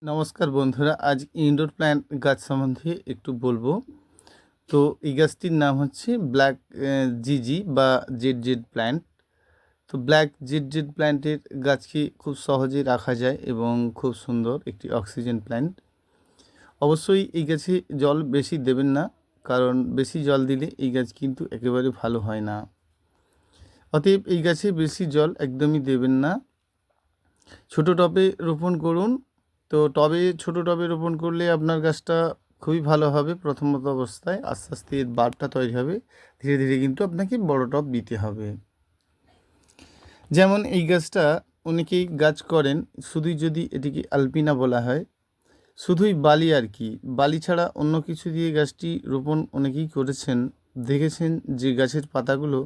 নমস্কার বন্ধুরা, আজ ইনডোর প্ল্যান্ট গাছ সম্বন্ধে একটু বলবো। তো এই গাছটির নাম হচ্ছে ব্ল্যাক জিজি বা জেড জেড প্ল্যান্ট। তো ব্ল্যাক জেড জেড প্ল্যান্টের গাছকে খুব সহজে রাখা যায় এবং খুব সুন্দর একটি অক্সিজেন প্ল্যান্ট। অবশ্যই এই গাছে জল বেশি দেবেন না, কারণ বেশি জল দিলে এই গাছ কিন্তু একেবারে ভালো হয় না। অতএব এই গাছে বেশি জল একদমই দেবেন না। ছোট টবে রোপণ করুন। তো ছোট টবে রোপণ করলে আপনার গাছটা খুবই ভালো হবে প্রথমত অবস্থায়। আস্তে আস্তে এর বাডটা তৈরি হবে, ধীরে ধীরে কিন্তু আপনাকে বড় টব দিতে হবে। যেমন এই গাছটা অনেকেই গাছ করেন শুধুই, যদি এটিকে আলপিনা বলা হয়, শুধুই বালি আর কি, বালি ছাড়া অন্য কিছু দিয়ে গাছটি রোপণ অনেকেই করেছেন। দেখেছেন যে গাছের পাতাগুলো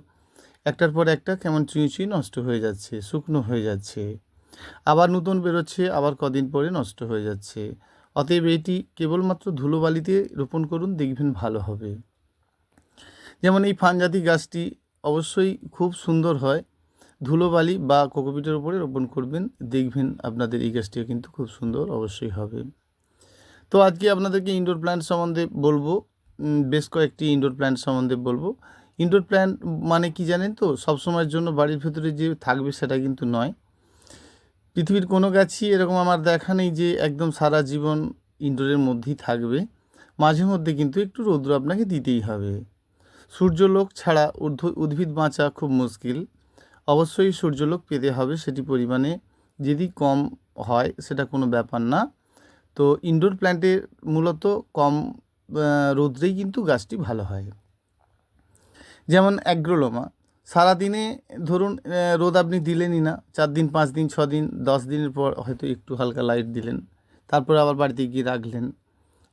একটার পর একটা কেমন চুঁই চুঁই নষ্ট হয়ে যাচ্ছে, শুকনো হয়ে যাচ্ছে, আবার নতুন বেরোচ্ছে, আবার কদিন পরে নষ্ট হয়ে যাচ্ছে। অতএব এটি কেবলমাত্র ধুলোবালিতে রোপণ করুন, দেখবেন ভালো হবে। যেমন এই ফানজাতি গাছটি অবশ্যই খুব সুন্দর হয়, ধুলোবালি বা কোকোপিটের উপরে রোপণ করবেন, দেখবেন আপনাদের এই গাছটিও কিন্তু খুব সুন্দর অবশ্যই হবে। তো আজকে আপনাদেরকে ইনডোর প্ল্যান্ট সম্বন্ধে বলবো, বেশ কয়েকটি ইনডোর প্ল্যান্ট সম্বন্ধে বলবো। ইনডোর প্ল্যান্ট মানে কি জানেন তো? সবসময়ের জন্য বাড়ির ভেতরে যে থাকবে সেটা কিন্তু নয়। পৃথিবীর কোনো গাছই এরকম আমার দেখা নেই যে একদম সারা জীবন ইনডোরের মধ্যেই থাকবে। মাঝে মধ্যে কিন্তু একটু রৌদ্র আপনাকে দিতেই হবে। সূর্যলোক ছাড়া উদ্ভিদ বাঁচা খুব মুশকিল। অবশ্যই সূর্যলোক পেতে হবে, সেটি পরিমাণে যদি কম হয় সেটা কোনো ব্যাপার না। তো ইনডোর প্ল্যান্টের মূলত কম রৌদ্রেই কিন্তু গাছটি ভালো হয়। যেমন অ্যাগ্রোলোমা, সারাদিনে ধরুন রোদ আপনি দিলেনই না, 4 দিন 5 দিন 6 দিন 10 দিনের পর হয়তো একটু হালকা লাইট দিলেন, তারপর আবার বাড়িতে গিয়ে রাখলেন,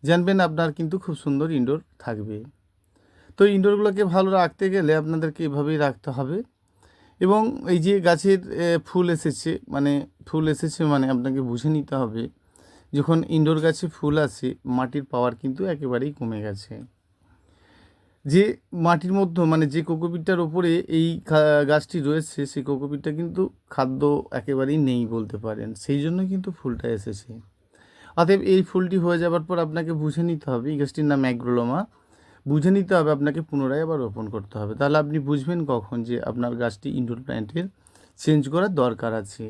জানবেন আপনার কিন্তু খুব সুন্দর ইনডোর থাকবে। তো ইনডোরগুলোকে ভালো রাখতে গেলে আপনাদেরকে এভাবেই রাখতে হবে। এবং এই যে গাছের ফুল এসেছে মানে আপনাকে বুঝে নিতে হবে, যখন ইনডোর গাছে ফুল আসে মাটির পাওয়ার কিন্তু একেবারেই কমে গেছে। যে মাটির মধ্যে মানে যে কোকোপিটটার ওপরে এই গাছটি রয়েছে, সেই কোকোপিটটা কিন্তু খাদ্য একেবারেই নেই বলতে পারেন, সেই জন্য কিন্তু ফুলটা এসেছে। অতএব এই ফুলটি হয়ে যাবার পর আপনাকে বুঝে নিতে হবে, এই গাছটির নাম অ্যাগ্রোলোমা, বুঝে নিতে হবে আপনাকে পুনরায় আবার রোপণ করতে হবে। তাহলে আপনি বুঝবেন কখন যে আপনার গাছটি ইনডোর প্ল্যান্টের চেঞ্জ করার দরকার আছে।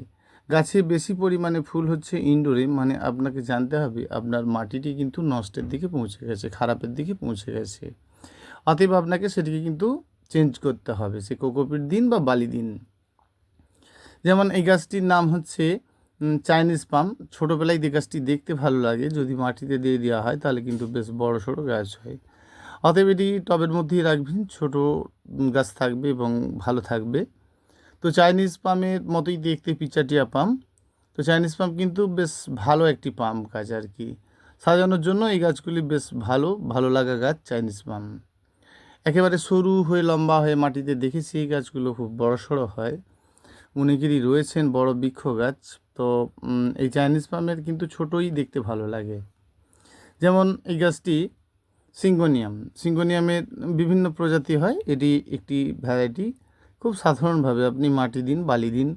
গাছে বেশি পরিমাণে ফুল হচ্ছে ইনডোরে, মানে আপনাকে জানতে হবে আপনার মাটিটি কিন্তু নষ্টের দিকে পৌঁছে গেছে, খারাপের দিকে পৌঁছে গেছে। অতএব আপনাকে সেটিকে কিন্তু চেঞ্জ করতে হবে, সে কোকোপিট দিন বা বালি দিন। যেমন এই গাছটির নাম হচ্ছে চাইনিজ পাম। ছোটোবেলায় এই গাছটি দেখতে ভালো লাগে, যদি মাটিতে দিয়ে দেওয়া হয় তাহলে কিন্তু বেশ বড় সড়ো গাছ হয়। অতএব এটি টবের মধ্যেই রাখবেন, ছোট গাছ থাকবে এবং ভালো থাকবে। তো চাইনিজ পামের মতোই দেখতে পিচাটিয়া পাম। তো চাইনিজ পাম কিন্তু বেশ ভালো একটি পাম গাছ আর কি, সাজানোর জন্য এই গাছগুলি বেশ ভালো ভালো লাগা গাছ চাইনিজ পাম। একেবারে সরু হয়ে লম্বা হয়ে মাটিতে দেখেছি এই গাছগুলো খুব বড় সড়ো হয়, অনেকেরই রয়েছেন বড় বৃক্ষ গাছ। তো এই চাইনিজ পামের কিন্তু ছোটোই দেখতে ভালো লাগে। যেমন এই গাছটি সিঙ্গোনিয়ামের বিভিন্ন প্রজাতি হয়, এটি একটি ভ্যারাইটি। খুব সাধারণভাবে আপনি মাটি দিন, বালি দিন,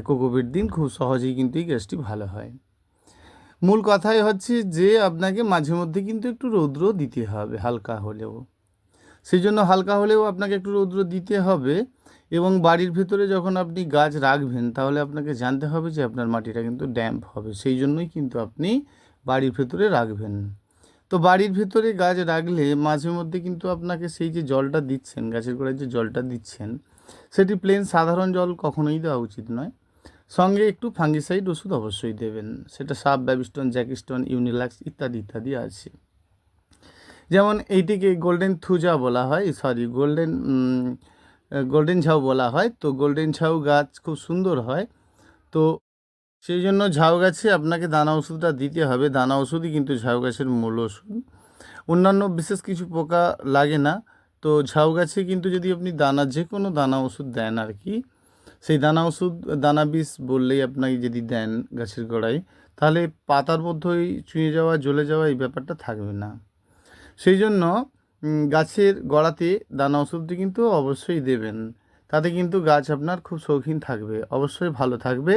কোকোপিট দিন, খুব সহজেই কিন্তু এই গাছটি ভালো হয়। মূল কথাই হচ্ছে যে আপনাকে মাঝে মধ্যে কিন্তু একটু রৌদ্র দিতে হবে, হালকা হলেও। সেই জন্য হালকা হলেও আপনাকে একটু রৌদ্র দিতে হবে। এবং বাড়ির ভেতরে যখন আপনি গাছ রাখবেন তাহলে আপনাকে জানতে হবে যে আপনার মাটিটা কিন্তু ড্যাম্প হবে, সেই জন্যই কিন্তু আপনি বাড়ির ভেতরে রাখবেন। তো বাড়ির ভেতরে গাছ রাখলে মাঝে মধ্যে কিন্তু আপনাকে সেই যে জলটা দিচ্ছেন, গাছের গোড়ায় যে জলটা দিচ্ছেন, সেটি প্লেন সাধারণ জল কখনোই দেওয়া উচিত নয়। সঙ্গে একটু ফাঙ্গিসাইড ওষুধ অবশ্যই দেবেন, সেটা সাব, ব্যাবিস্টন, জ্যাকিস্টন, ইউনিলাক্স ইত্যাদি ইত্যাদি আছে। যেমন এইটিকে গোল্ডেন থুজা বলা হয়, গোল্ডেন ঝাউ বলা হয়। তো গোল্ডেন ঝাউ গাছ খুব সুন্দর হয়। তো সেই জন্য ঝাউ গাছে আপনাকে দানা ওষুধটা দিতে হবে, দানা ওষুধই কিন্তু ঝাউ গাছের মূল ওষুধ। অন্যান্য বিশেষ কিছু পোকা লাগে না। তো ঝাউ গাছে কিন্তু যদি আপনি যে কোনো দানা ওষুধ দেন আর কি, সেই দানা ওষুধ, দানা বিষ বললেই আপনাকে যদি দেন গাছের গোড়ায়, তাহলে পাতার মধ্যেই চুঁয়ে যাওয়া, জ্বলে যাওয়া এই ব্যাপারটা থাকবে না। সেই জন্য গাছের গোড়াতে দানা ওষুধটি কিন্তু অবশ্যই দেবেন, তাতে কিন্তু গাছ আপনার খুব শৌখিন থাকবে, অবশ্যই ভালো থাকবে।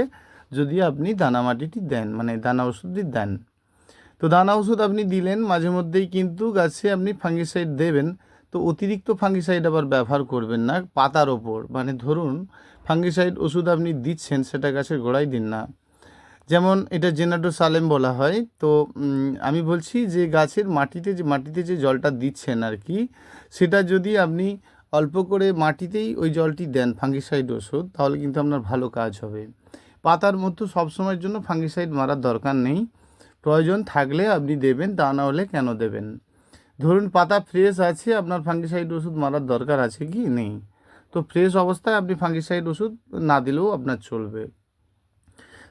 যদি আপনি দানা মাটিটি দেন, মানে দানা ওষুধটি দেন। তো দানা ওষুধ আপনি দিলেন, মাঝে মধ্যেই কিন্তু গাছে আপনি ফাঙ্গিসাইড দেবেন। তো অতিরিক্ত ফাঙ্গিসাইড আবার ব্যবহার করবেন না পাতার ওপর, মানে ধরুন ফাঙ্গিসাইড ওষুধ আপনি দিচ্ছেন, সেটা গাছের গোড়ায় দিন না। যেমন এটা জেনাডো সালেম বলা হয়। তো আমি বলছি যে গাছের মাটিতে যে জলটা দিচ্ছেন আর কি, সেটা যদি আপনি অল্প করে মাটিতেই ওই জলটি দেন ফাঙ্গিসাইড ওষুধ, তাহলে কিন্তু আপনার ভালো কাজ হবে। পাতার মধ্যে সবসময়ের জন্য ফাঙ্গিসাইড মারার দরকার নেই, প্রয়োজন থাকলে আপনি দেবেন, তা না হলে কেন দেবেন। ধরুন পাতা ফ্রেশ আছে, আপনার ফাঙ্গিসাইড ওষুধ মারার দরকার আছে কি নেই, তো ফ্রেশ অবস্থায় আপনি ফাঙ্গিসাইড ওষুধ না দিলেও আপনার চলবে।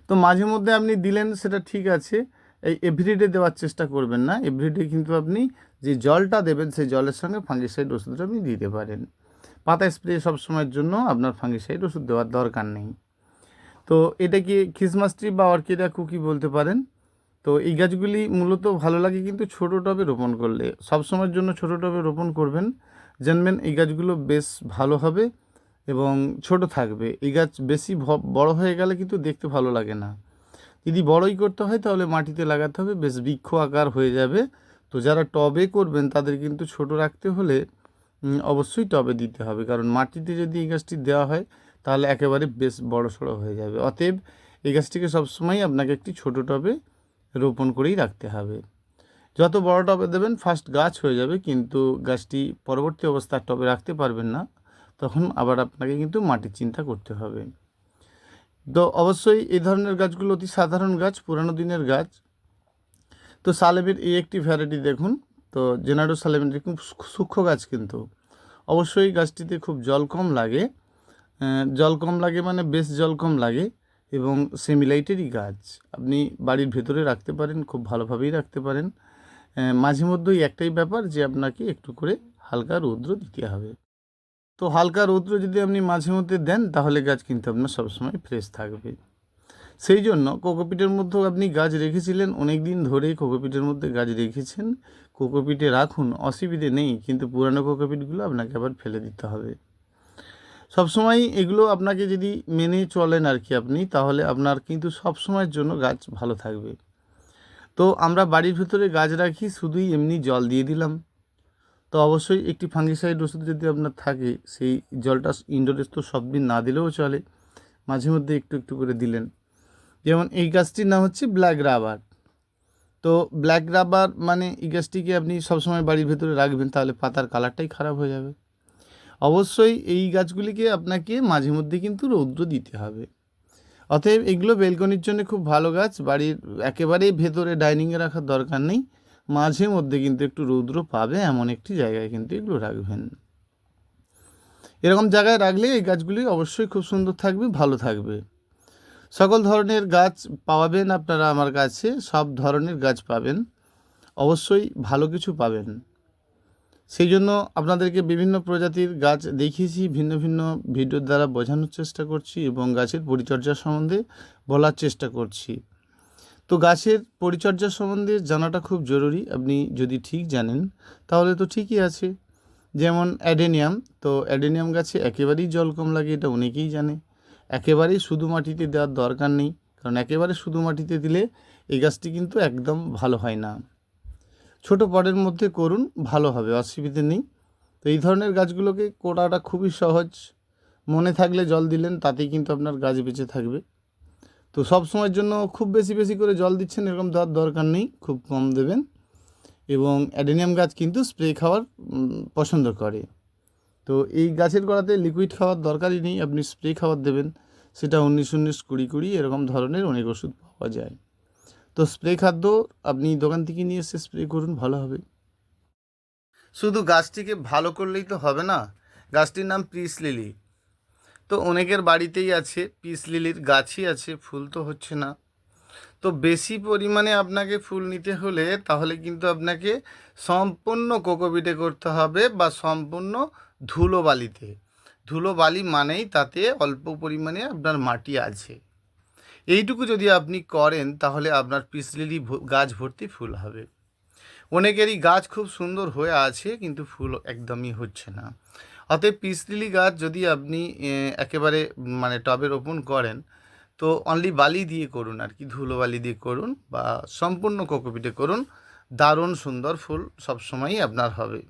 তো মাঝে মধ্যে আপনি দিলেন, সেটা ঠিক আছে, এই এভরিডে দেওয়ার চেষ্টা করবেন না। এভরিডে কিন্তু আপনি যে জলটা দেবেন সেই জলের সঙ্গে ফাঙ্গিসাইড ওষুধটা আপনি দিতে পারেন। পাতা স্প্রে সবসময়ের জন্য আপনার ফাঙ্গিসাইড ওষুধ দেওয়ার দরকার নেই। তো এটাকে খ্রিসমাস ট্রি বা অর্কিডা কুকি বলতে পারেন। তো এই গাছগুলি মূলত ভালো লাগে কিন্তু ছোটো টবে রোপণ করলে। সবসময়ের জন্য ছোটো টবে রোপণ করবেন, জানবেন এই গাছগুলো বেশ ভালো হবে এবং ছোট থাকবে। এই গাছ বেশি বড় হয়ে গেলে কিন্তু দেখতে ভালো লাগে না। যদি বড়ই করতে হয় তাহলে মাটিতে লাগাতে হবে, বেশ বৃক্ষ আকার হয়ে যাবে। তো যারা টবে করবেন তাদের কিন্তু ছোট রাখতে হলে অবশ্যই টবে দিতে হবে, কারণ মাটিতে যদি এই গাছটি দেওয়া হয় তাহলে একেবারে বেশ বড় সড়ো হয়ে যাবে। অতএব এই গাছটিকে সবসময় আপনাকে একটি ছোট টবে রোপণ করেই রাখতে হবে। যত বড় টবে দেবেন ফার্স্ট গাছ হয়ে যাবে, কিন্তু গাছটি পরবর্তী অবস্থায় টবে রাখতে পারবেন না, তখন আবার আপনাকে কিন্তু মাটির চিন্তা করতে হবে। তো অবশ্যই এই ধরনের গাছগুলো অতি সাধারণ গাছ, পুরানো দিনের গাছ। তো সালেমের এই একটি ভ্যারাইটি দেখুন, তো জেনাডো সালেমের খুব সূক্ষ্ম গাছ, কিন্তু অবশ্যই গাছটিতে খুব জল কম লাগে। জল কম লাগে মানে বেশ জল কম লাগে, এবং সেমিলাইটেরই গাছ। আপনি বাড়ির ভেতরে রাখতে পারেন, খুব ভালোভাবেই রাখতে পারেন। মাঝে মধ্যেই একটাই ব্যাপার যে আপনাকে একটু করে হালকা রৌদ্র দিতে হবে। তো হালকা রৌদ্র যদি আপনি মাঝে মধ্যে দেন তাহলে গাছ কিন্তু আপনার সবসময় ফ্রেশ থাকবে। সেই জন্য কোকোপিটের মধ্যেও আপনি গাছ রেখেছিলেন, অনেক দিন ধরেই কোকোপিটের মধ্যে গাছ রেখেছেন, কোকোপিটে রাখুন, অসুবিধে নেই, কিন্তু পুরানো কোকোপিটগুলো আপনাকে আবার ফেলে দিতে হবে। সবসময় এগুলো আপনাকে যদি মেনে চলেন আর কি আপনি, তাহলে আপনার কিন্তু সবসময়ের জন্য গাছ ভালো থাকবে। তো আমরা বাড়ির ভিতরে গাছ রাখি শুধুই এমনি জল দিয়ে দিলাম, তো অবশ্যই একটি ফাঙ্গিসাইড ওষুধ যদি আপনার থাকে, সেই জলটা ইনডোরে তো সব দিন না দিলেও চলে, মাঝে মধ্যে একটু একটু করে দিলেন। যেমন এই গাছটির নাম হচ্ছে ব্ল্যাক রাবার। তো ব্ল্যাক রাবার মানে এই গাছটিকে আপনি সবসময় বাড়ির ভেতরে রাখবেন, তাহলে পাতার কালারটাই খারাপ হয়ে যাবে। অবশ্যই এই গাছগুলিকে আপনাকে মাঝে মধ্যে কিন্তু রৌদ্র দিতে হবে। অতএব এগুলো বেলকনির জন্য খুব ভালো গাছ, বাড়ির একেবারেই ভেতরে ডাইনিংয়ে রাখার দরকার নেই, মাঝে মধ্যে কিন্তু একটু রৌদ্র পাবে এমন একটি জায়গায় কিন্তু এগুলো রাখবেন। এরকম জায়গায় রাখলে এই গাছগুলি অবশ্যই খুব সুন্দর থাকবে, ভালো থাকবে। সকল ধরনের গাছ পাবেন আপনারা আমার কাছে, সব ধরনের গাছ পাবেন, অবশ্যই ভালো কিছু পাবেন। সেই জন্য আপনাদেরকে বিভিন্ন প্রজাতির গাছ দেখিয়েছি, ভিন্ন ভিন্ন ভিডিওর দ্বারা বোঝানোর চেষ্টা করছি এবং গাছের পরিচর্যা সম্বন্ধে বলার চেষ্টা করছি। তো গাছের পরিচর্যা সম্বন্ধে জানাটা খুব জরুরি। আপনি যদি ঠিক জানেন তাহলে তো ঠিকই আছে। যেমন অ্যাডেনিয়াম, তো অ্যাডেনিয়াম গাছে একেবারেই জল কম লাগে, এটা অনেকেই জানে। একেবারেই শুধু মাটিতে দেওয়ার দরকার নেই, কারণ একেবারে শুধু মাটিতে দিলে এই গাছটি কিন্তু একদম ভালো হয় না। ছোট পটের মধ্যে করুন, ভালো হবে, অসুবিধে নেই। তো এই ধরনের গাছগুলোকে করাটা খুবই সহজ, মনে থাকলে জল দিলেন, তাতেই কিন্তু আপনার গাছ বেঁচে থাকবে। তো সব সময়ের জন্য খুব বেশি বেশি করে জল দিচ্ছেন এরকম দেওয়ার দরকার নেই, খুব কম দেবেন। এবং অ্যাডেনিয়াম গাছ কিন্তু স্প্রে খাওয়ার পছন্দ করে। তো এই গাছের গোড়াতে লিকুইড খাওয়ার দরকারই নেই, আপনি স্প্রে খাবার দেবেন, সেটা 19-19 20-20 এরকম ধরনের অনেক ওষুধ পাওয়া যায়। তো স্প্রে খাদ্য আপনি দোকান থেকে নিয়ে এসে স্প্রে করুন, ভালো হবে। শুধু গাছটিকে ভালো করলেই তো হবে না, গাছটির নাম পিস লিলি। তো অনেকের বাড়িতেই আছে পিস লিলির গাছই আছে, ফুল তো হচ্ছে না। তো বেশি পরিমাণে আপনাকে ফুল নিতে হলে তাহলে কিন্তু আপনাকে সম্পূর্ণ কোকোপিটে করতে হবে, বা সম্পূর্ণ ধুলোবালিতে। ধুলোবালি মানেই তাতে অল্প পরিমাণে আপনার মাটি আছে, এইটুকু যদি আপনি করেন তাহলে আপনার পিস লিলি গাছ ভর্তি ফুল হবে। অনেকেরই গাছ খুব সুন্দর হয়ে আছে কিন্তু ফুল একদমই হচ্ছে না। অতএব পিস লিলি গাছ যদি আপনি একেবারে মানে টবে রোপণ করেন, তো অনলি বালি দিয়ে করুন আর কি, ধুলো বালি দিয়ে করুন বা সম্পূর্ণ কোকোপিটে করুন, দারুণ সুন্দর ফুল সবসময়ই আপনার হবে।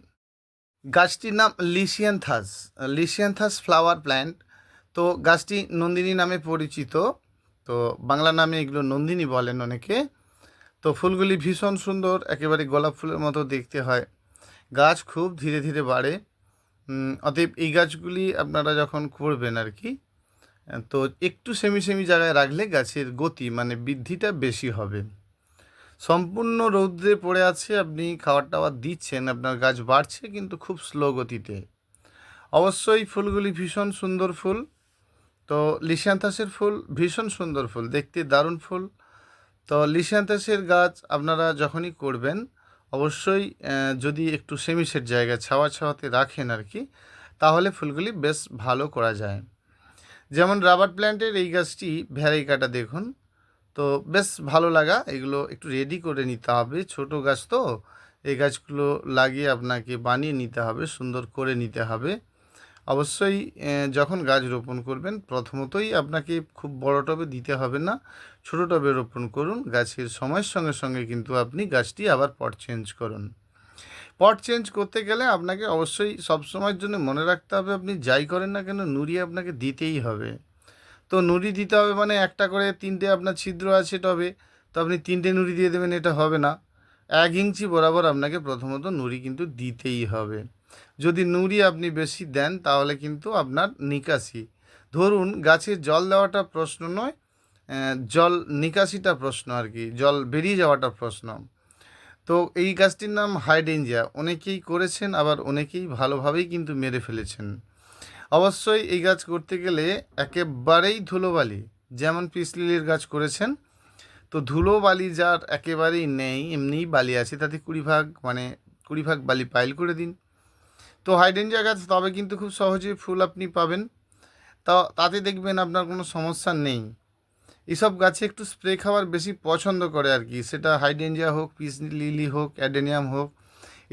গাছটির নাম লিশিয়ানথাস, লিশিয়ানথাস ফ্লাওয়ার প্ল্যান্ট। তো গাছটি নন্দিনী নামে পরিচিত, তো বাংলা নামে এগুলো নন্দিনী বলেন অনেকে। তো ফুলগুলি ভীষণ সুন্দর, একেবারে গোলাপ ফুলের মতো দেখতে হয়। গাছ খুব ধীরে ধীরে বাড়ে। অতএব এই গাছগুলি আপনারা যখন করবেন আর কি, তো একটু সেমি সেমি জায়গায় রাখলে গাছের গতি মানে বৃদ্ধিটা বেশি হবে। সম্পূর্ণ রৌদ্রে পড়ে আছে, আপনি খাবার টাবার দিচ্ছেন, আপনার গাছ বাড়ছে কিন্তু খুব স্লো গতিতে। অবশ্যই ফুলগুলি ভীষণ সুন্দর ফুল। তো লিশিয়ানথাসের ফুল ভীষণ সুন্দর ফুল, দেখতে দারুণ ফুল। তো লিশিয়ানথাসের গাছ আপনারা যখনই করবেন অবশ্যই যদি একটু সেমিশেড জায়গা ছাওয়া ছাওয়াতে রাখেন আর কি, তাহলে ফুলগুলি বেশ ভালো করা যায়। যেমন রাবার প্ল্যান্টের এই গাছটি ভ্যারাইকাটা দেখুন, তো বেশ ভালো লাগা। এগুলো একটু রেডি করে নিতে হবে, ছোট গাছ তো এই গাছগুলো লাগিয়ে আপনাকে বানিয়ে নিতে হবে, সুন্দর করে নিতে হবে। অবশ্যই যখন গাছ রোপণ করবেন প্রথমতই আপনাকে খুব বড় টবে দিতে হবে না, ছোট টবে রোপণ করুন। গাছের সময়ের সঙ্গে সঙ্গে কিন্তু আপনি গাছটি আবার পট চেঞ্জ করুন। পট চেঞ্জ করতে গেলে আপনাকে অবশ্যই সবসময়ের জন্য মনে রাখতে হবে, আপনি যাই করেন না কেন নুড়ি আপনাকে দিতেই হবে। তো নুড়ি দিতে হবে মানে একটা করে 3টে আপনার ছিদ্র আছে টবে, তো আপনি 3টে নুড়ি দিয়ে দেবেন, এটা হবে না। 1 ইঞ্চি বরাবর আপনাকে প্রথমত নুড়ি কিন্তু দিতেই হবে। যদি নুড়ি আপনি বেশি দেন তাহলে কিন্তু আপনার নিকাশি, ধরুন গাছের জল দেওয়াটা প্রশ্ন নয়, জল নিকাশিটা প্রশ্ন আর কি, জল বেরিয়ে যাওয়াটা প্রশ্ন। তো এই গাছটির নাম হাইডেঞ্জিয়া, অনেকেই করেছেন আবার অনেকেই ভালোভাবেই কিন্তু মেরে ফেলেছেন। অবশ্যই এই গাছ করতে গেলে একেবারেই ধুলোবালি, যেমন পিস লিলির গাছ করেছেন, তো ধুলোবালি যার একেবারেই নেই, এমনিই বালি আছে, তাতে 20 ভাগ মানে 20 ভাগ বালি পাইল করে দিন। তো হাইডেনজিয়া গাছ তবে কিন্তু খুব সহজেই ফুল আপনি পাবেন, তাতে দেখবেন আপনার কোনো সমস্যা নেই। এসব গাছে একটু স্প্রে খাওয়ার বেশি পছন্দ করে আর কি, সেটা হাইডেনজিয়া হোক, পিস লিলি হোক, অ্যাডেনিয়াম হোক,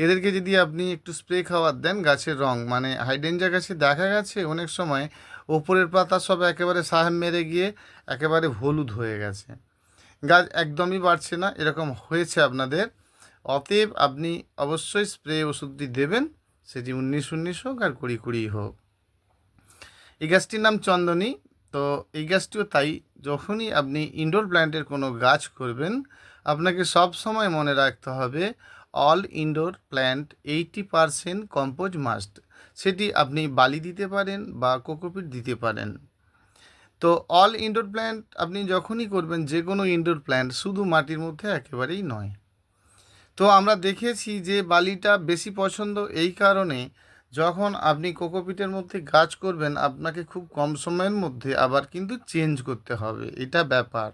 এদেরকে যদি আপনি একটু স্প্রে খাবার দেন গাছের রং মানে হাইডেনজিয়া গাছে দেখা গেছে অনেক সময় ওপরের পাতা সব একেবারে সাহেব মেরে গিয়ে একেবারে হলুদ হয়ে গেছে, গাছ একদমই বাড়ছে না, এরকম হয়েছে আপনাদের। অতএব আপনি অবশ্যই স্প্রে ওষুধটি দেবেন, সেটি 19-19 হোক আর 20-20 হোক। এই গাছটির নাম চন্দনী। তো এই গাছটিও তাই, যখনই আপনি ইনডোর প্ল্যান্টের কোনো গাছ করবেন আপনাকে সব সময় মনে রাখতে হবে all indoor plant 80% compose must. সেটি আপনি বালি দিতে পারেন বা কোকোপিট দিতে পারেন। তো অল ইনডোর প্ল্যান্ট আপনি যখনই করবেন, যে কোনো ইনডোর প্ল্যান্ট, শুধু মাটির মধ্যে একেবারেই নয়। তো আমরা দেখেছি যে বালিটা বেশি পছন্দ এই কারণে, যখন আপনি কোকোপিটের মধ্যে গাছ করবেন আপনাকে খুব কম সময়ের মধ্যে আবার কিন্তু চেঞ্জ করতে হবে, এটা ব্যাপার।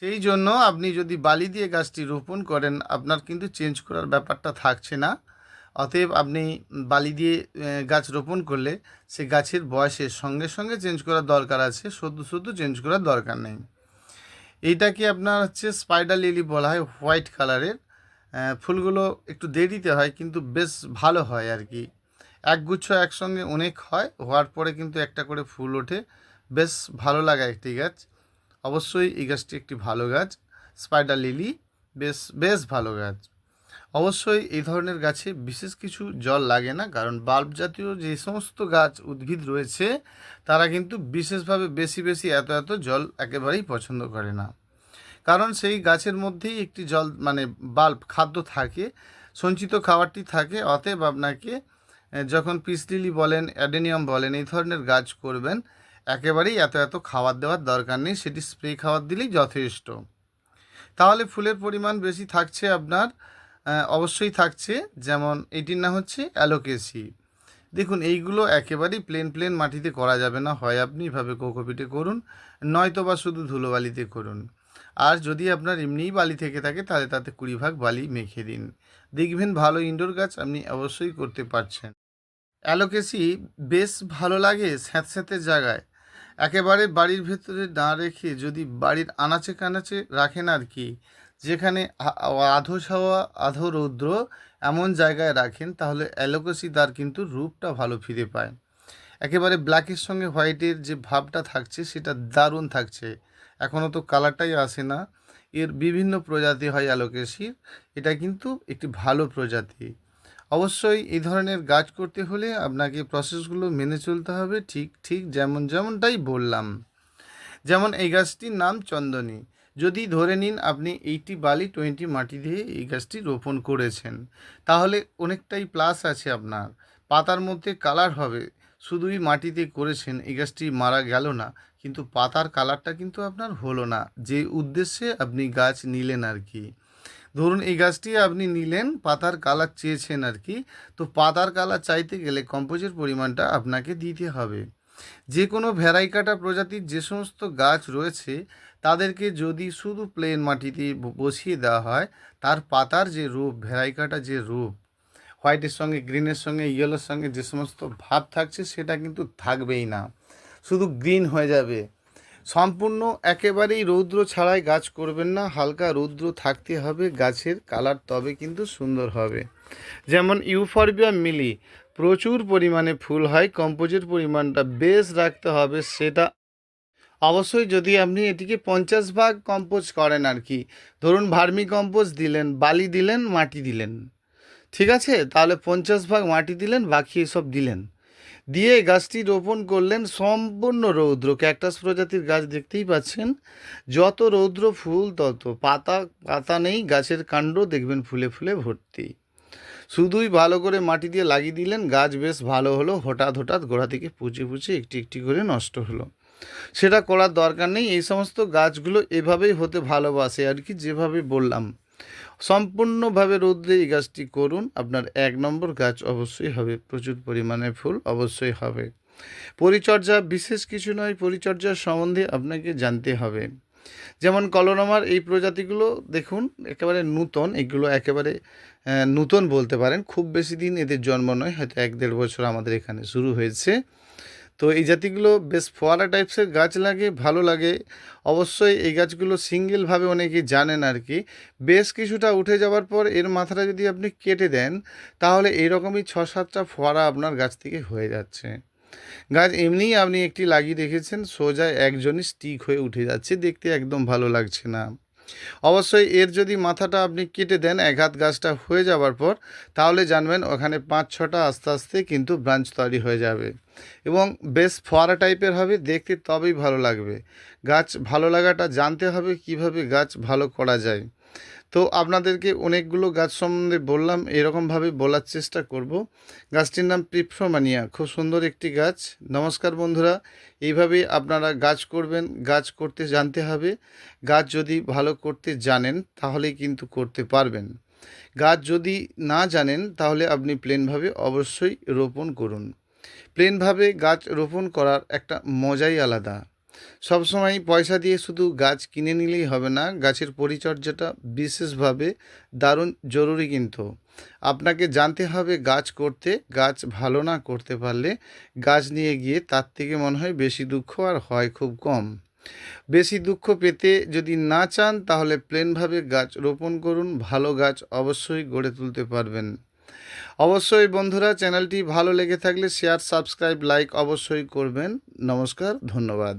সেই জন্য আপনি যদি বালি দিয়ে গাছটি রোপণ করেন আপনার কিন্তু চেঞ্জ করার ব্যাপারটা থাকছে না। অতএব আপনি বালি দিয়ে গাছ রোপণ করলে সে গাছের বয়সের সঙ্গে সঙ্গে চেঞ্জ করার দরকার আছে, শুধু শুধু চেঞ্জ করার দরকার নেই। এইটাকে আপনার হচ্ছে স্পাইডার লিলি বলা হয়, হোয়াইট কালারের। ফুলগুলো একটু দেরিতে হয় কিন্তু বেশ ভালো হয় আর কি, একগুচ্ছ একসঙ্গে অনেক হয়, হওয়ার পরে কিন্তু একটা করে ফুল ওঠে, বেশ ভালো লাগে একটি গাছ। অবশ্যই এই গাছটি একটি ভালো গাছ, স্পাইডার লিলি, বেশ বেশ ভালো গাছ। অবশ্যই এই ধরনের গাছে বিশেষ কিছু জল লাগে না, কারণ বাল্ব জাতীয় যে সমস্ত গাছ উদ্ভিদ রয়েছে তারা কিন্তু বিশেষভাবে বেশি বেশি এত এত জল একেবারেই পছন্দ করে না, কারণ সেই গাছের মধ্যেই একটি জল মানে বাল্ব খাদ্য থাকে, সঞ্চিত খাবারটি থাকে। অতএব আপনাকে যখন পিস লিলি বলেন, অ্যাডেনিয়াম বলেন, এই ধরনের গাছ করবেন একেবারেই এত এত খাবার দেওয়ার দরকার নেই, সেটি স্প্রে খাবার দিলেই যথেষ্ট। তাহলে ফুলের পরিমাণ বেশি থাকছে আপনার, অবশ্যই থাকছে। যেমন এইটির নাম হচ্ছে অ্যালোকেসি। দেখুন এইগুলো একেবারেই প্লেন প্লেন মাটিতে করা যাবে না, হয় আপনি এভাবে কোকোপিটে করুন, নয়তো বা শুধু ধুলোবালিতে করুন। আর যদি আপনার এমনিই বালি থেকে থাকে তাহলে তাতে 20 ভাগ বালি মেখে দিন, দেখবেন ভালো ইনডোর গাছ আপনি অবশ্যই করতে পারছেন। অ্যালোকেসি বেশ ভালো লাগে স্যাঁতস্যাঁতে জায়গায়, একেবারে বাড়ির ভেতরে না রেখে যদি বাড়ির আনাচে কানাচে রাখেন আর কি, যেখানে আধো ছাওয়া আধো রৌদ্র এমন জায়গায় রাখেন, তাহলে অ্যালোকেসি তার কিন্তু রূপটা ভালো ফিরে পায়। একেবারে ব্ল্যাকের সঙ্গে হোয়াইটের যে ভাবটা থাকছে সেটা দারুণ থাকছে। এখনও তো কালারটাই আসে না। এর বিভিন্ন প্রজাতি হয় অ্যালোকেসির, এটা কিন্তু একটি ভালো প্রজাতি। অবশ্যই এই ধরনের গাছ করতে হলে আপনাকে প্রসেসগুলো মেনে চলতে হবে, ঠিক ঠিক যেমনটাই বললাম। যেমন এই গাছটির নাম চন্দনী। যদি ধরে নিন আপনি 80 বালি 20 মাটি দিয়ে এই গাছটি রোপণ করেছেন, তাহলে অনেকটাই প্লাস আছে আপনার। পাতার মধ্যে কালার হবে, শুধুই মাটিতে করেছেন, এই গাছটি মারা গেল না, কিন্তু পাতার কালারটা কিন্তু আপনার হলো না, যে উদ্দেশ্যে আপনি গাছ নিলেন আর কি। ধরুন এই গাছটি আপনি নিলেন, পাতার কালার চেয়েছেন আর কি, তো পাতার কালার চাইতে গেলে কম্পোজের পরিমাণটা আপনাকে দিতে হবে। যে কোনো ভ্যারাইকাটা প্রজাতির যে সমস্ত গাছ রয়েছে তাদেরকে যদি শুধু প্লেন মাটিতে বসিয়ে দেওয়া হয়, তার পাতার যে রূপ, ভ্যারাইকাটা যে রূপ, হোয়াইটের সঙ্গে গ্রিনের সঙ্গে ইয়েলোর সঙ্গে যে সমস্ত ভাব থাকছে সেটা কিন্তু থাকবেই না, শুধু গ্রিন হয়ে যাবে। সম্পূর্ণ একেবারেই রৌদ্র ছাড়াই গাছ করবেন না, হালকা রৌদ্র থাকতে হবে গাছের কালার, তবে কিন্তু সুন্দর হবে। যেমন ইউফরবিয়া মিলি প্রচুর পরিমাণে ফুল হয়, কম্পোজের পরিমাণটা বেশ রাখতে হবে। সেটা অবশ্যই যদি আপনি এটিকে 50 ভাগ কম্পোজ করেন আর কি, ধরুন ভার্মি কম্পোজ দিলেন, বালি দিলেন, মাটি দিলেন, ঠিক আছে, তাহলে 50 ভাগ মাটি দিলেন, বাকি এসব দিলেন, দিয়ে গাছটি রোপণ করলেন। সম্পূর্ণ রৌদ্র, ক্যাকটাস প্রজাতির গাছ দেখতেই পাচ্ছেন, যত রৌদ্র ফুল তত পাতা, পাতা নেই, গাছের কাণ্ড দেখবেন ফুলে ফুলে ভর্তি। শুধুই ভালো করে মাটি দিয়ে লাগিয়ে দিলেন, গাছ বেশ ভালো হলো। হঠাৎ হঠাৎ গোড়া থেকে পুচে পুচে একটি একটি করে নষ্ট হলো, সেটা করার দরকার নেই। এই সমস্ত গাছগুলো এভাবেই হতে ভালোবাসে আর কি, যেভাবে বললাম। সম্পূর্ণভাবে রৌদ্রে এই গাছটি করুন, আপনার 1 নম্বর গাছ অবশ্যই হবে, প্রচুর পরিমাণে ফুল অবশ্যই হবে। পরিচর্যা বিশেষ কিছু নয়, পরিচর্যার সম্বন্ধে আপনাকে জানতে হবে। যেমন কলোনামার এই প্রজাতিগুলো দেখুন একেবারে নূতন, এগুলো একেবারে নূতন বলতে পারেন, খুব বেশি দিন এদের জন্ম নয়, হয়তো 1-1.5 বছর আমাদের এখানে শুরু হয়েছে। তো এই জাতিগুলো বেশ ফোয়ারা টাইপসের গাছ লাগে, ভালো লাগে। অবশ্যই এই গাছগুলো সিঙ্গেলভাবে অনেকেই জানেন আর কি, বেশ কিছুটা উঠে যাওয়ার পর এর মাথাটা যদি আপনি কেটে দেন, তাহলে এরকমই 6-7টা ফোয়ারা আপনার গাছ থেকে হয়ে যাচ্ছে। গাছ এমনিই আপনি একটি লাগিয়ে রেখেছেন, সোজা একজনই স্টিক হয়ে উঠে যাচ্ছে, দেখতে একদম ভালো লাগছে না। অবশ্যই এর যদি মাথাটা আপনি কেটে দেন এক হাত গাছটা হয়ে যাওয়ার পর, তাহলে জানবেন ওখানে 5-6টা আস্তে আস্তে কিন্তু ব্রাঞ্চ তৈরি হয়ে যাবে এবং বেশ ফোয়ারা টাইপের হবে দেখতে, তবেই ভালো লাগবে। গাছ ভালো লাগাটা জানতে হবে কিভাবে গাছ ভালো করা যায়। তো আপনাদেরকে অনেকগুলো গাছ সম্বন্ধে বললাম, এরকমভাবে বলার চেষ্টা করব। গাছটির নাম পিপসোমানিয়া, খুব সুন্দর একটি গাছ। নমস্কার বন্ধুরা, এইভাবেই আপনারা গাছ করবেন, গাছ করতে জানতে হবে। গাছ যদি ভালো করতে জানেন তাহলেই কিন্তু করতে পারবেন। গাছ যদি না জানেন তাহলে আপনি প্লেনভাবে অবশ্যই রোপণ করুন। প্লেনভাবে গাছ রোপণ করার একটা মজাই আলাদা। সবসময় পয়সা দিয়ে শুধু গাছ কিনে নিলেই হবে না, গাছের পরিচর্যাটা বিশেষভাবে দারুণ জরুরি। কিন্তু আপনাকে জানতে হবে গাছ করতে, গাছ ভালো না করতে পারলে গাছ নিয়ে গিয়ে তার থেকে মনে হয় বেশি দুঃখ আর হয় খুব কম। বেশি দুঃখ পেতে যদি না চান তাহলে প্লেনভাবে গাছ রোপণ করুন, ভালো গাছ অবশ্যই গড়ে তুলতে পারবেন। অবশ্যই বন্ধুরা, চ্যানেলটি ভালো লেগে থাকলে শেয়ার, সাবস্ক্রাইব, লাইক অবশ্যই করবেন। নমস্কার, ধন্যবাদ।